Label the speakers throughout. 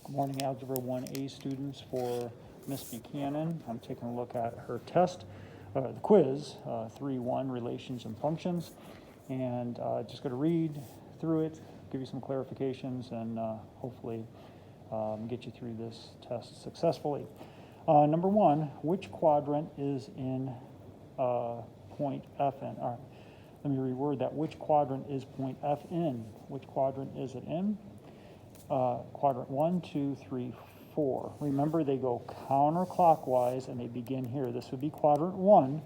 Speaker 1: Good morning, Algebra 1A students. For Miss Buchanan, I'm taking a look at her test, the quiz, 3-1, Relations and Functions. And just going to read through it, give you some clarifications, and hopefully get you through this test successfully. Number one, which quadrant is in point F in? All right, let me reword that. Which quadrant is point F in? Which quadrant is it in? Quadrant 1, 2, 3, 4. Remember, they go counterclockwise and they begin here. This would be quadrant 1,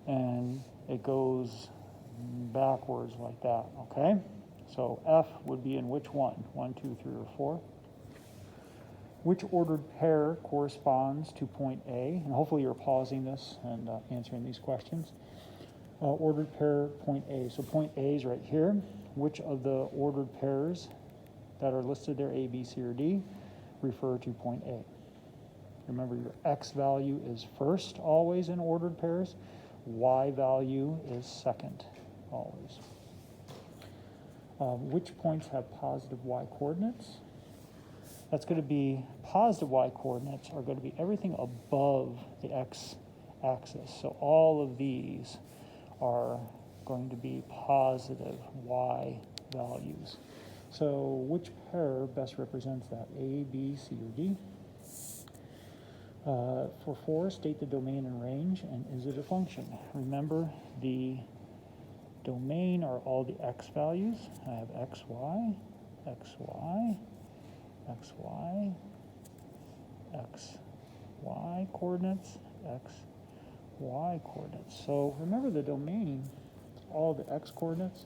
Speaker 1: and it goes backwards like that, okay? So F would be in which one? 1, 2, 3, or 4? Which ordered pair corresponds to point A? And hopefully you're pausing this and answering these questions. Ordered pair, point A. So point A is right here. Which of the ordered pairs that are listed there, A, B, C, or D, refer to point A? Remember, your X value is first always in ordered pairs. Y value is second always. Which points have positive Y coordinates? That's going to be, positive Y coordinates are going to be everything above the X axis. So all of these are going to be positive Y values. So which pair best represents that? A, B, C, or D? For 4, state the domain and range, and is it a function? Remember, the domain are all the X values. I have X, Y, X, Y, X, Y, X, Y coordinates, X, Y coordinates. So remember, the domain, all the X coordinates,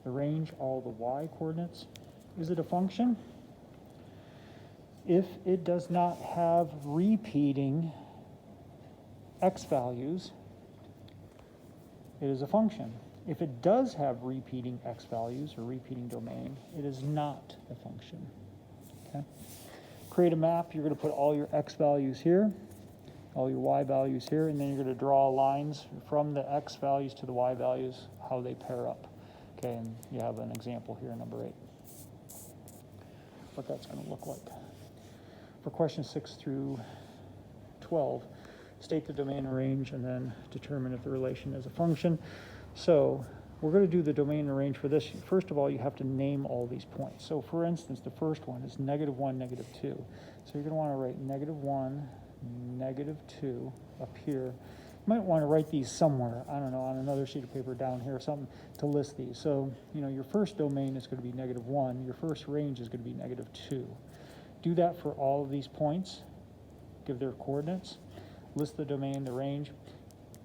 Speaker 1: the range, all the Y coordinates. Is it a function? If it does not have repeating X values, it is a function. If it does have repeating X values or repeating domain, it is not a function. Okay? Create a map. You're going to put all your X values here, all your Y values here, and then you're going to draw lines from the X values to the Y values, how they pair up. Okay, and you have an example here, number 8. What that's going to look like. For questions 6 through 12, state the domain and range, and then determine if the relation is a function. So we're going to do the domain and range for this. First of all, you have to name all these points. So for instance, the first one is -1, -2. So you're going to want to write -1, -2 up here. You might want to write these somewhere, I don't know, on another sheet of paper down here or something to list these. So, you know, your first domain is going to be -1. Your first range is going to be -2. Do that for all of these points. Give their coordinates. List the domain, the range.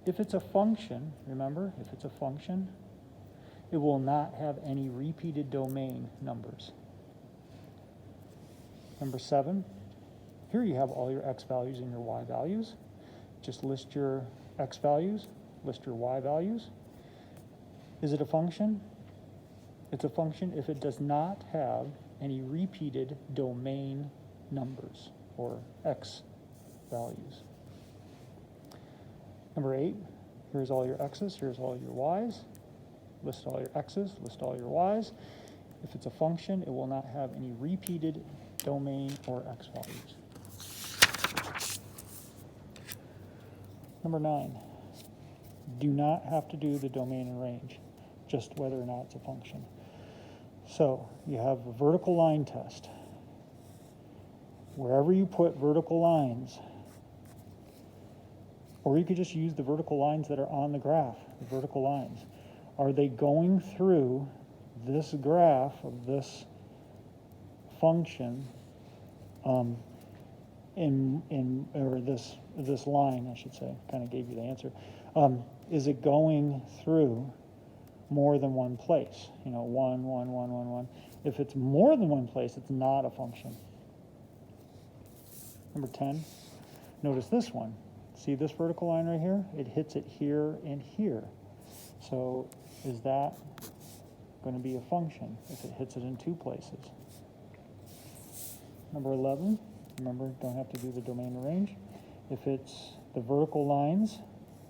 Speaker 1: If it's a function, remember, if it's a function, it will not have any repeated domain numbers. Number 7, here you have all your X values and your Y values. Just list your X values, list your Y values. Is it a function? It's a function if it does not have any repeated domain numbers or X values. Number 8, here's all your X's, here's all your Y's. List all your X's, list all your Y's. If it's a function, it will not have any repeated domain or X values. Number 9, do not have to do the domain and range, just whether or not it's a function. So you have a vertical line test. Wherever you put vertical lines, or you could just use the vertical lines that are on the graph, the vertical lines. Are they going through this graph of this function or this line, I should say, kind of gave you the answer. Is it going through more than one place? You know, 1, 1, 1, 1, 1. If it's more than one place, it's not a function. Number 10, notice this one. See this vertical line right here? It hits it here and here. So is that going to be a function if it hits it in 2 places? Number 11, remember, don't have to do the domain and range. If it's the vertical lines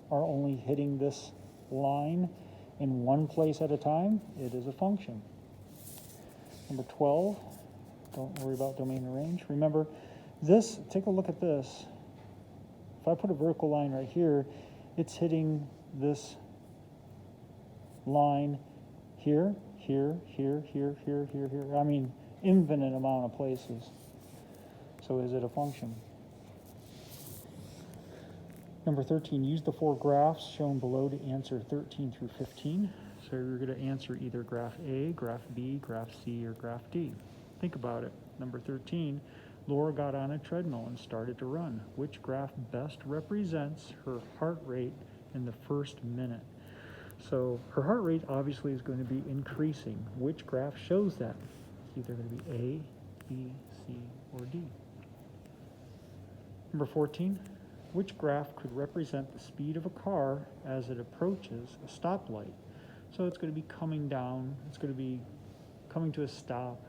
Speaker 1: are only hitting this line in one place at a time, it is a function. Number 12, Don't worry about domain and range. Remember, this, take a look at this. If I put a vertical line right here, it's hitting this line here, here, here, here, here, here, here. I mean, infinite amount of places. So is it a function? Number 13, use the 4 graphs shown below to answer 13 through 15. So you're going to answer either graph A, graph B, graph C, or graph D. Think about it. Number 13, Laura got on a treadmill and started to run. Which graph best represents her heart rate in the first minute? So her heart rate obviously is going to be increasing. Which graph shows that? It's either going to be A, B, C, or D. Number 14, which graph could represent the speed of a car as it approaches a stoplight? So it's going to be coming down, it's going to be coming to a stop,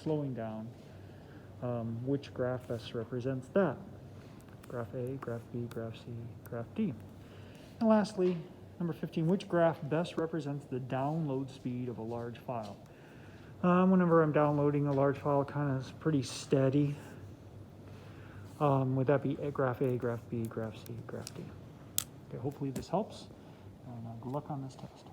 Speaker 1: slowing down. Which graph best represents that? Graph A, graph B, graph C, graph D. And lastly, number 15, which graph best represents the download speed of a large file? Whenever I'm downloading a large file, it kind of is pretty steady. Would that be graph A, graph B, graph C, graph D? Okay, hopefully this helps. And good luck on this test.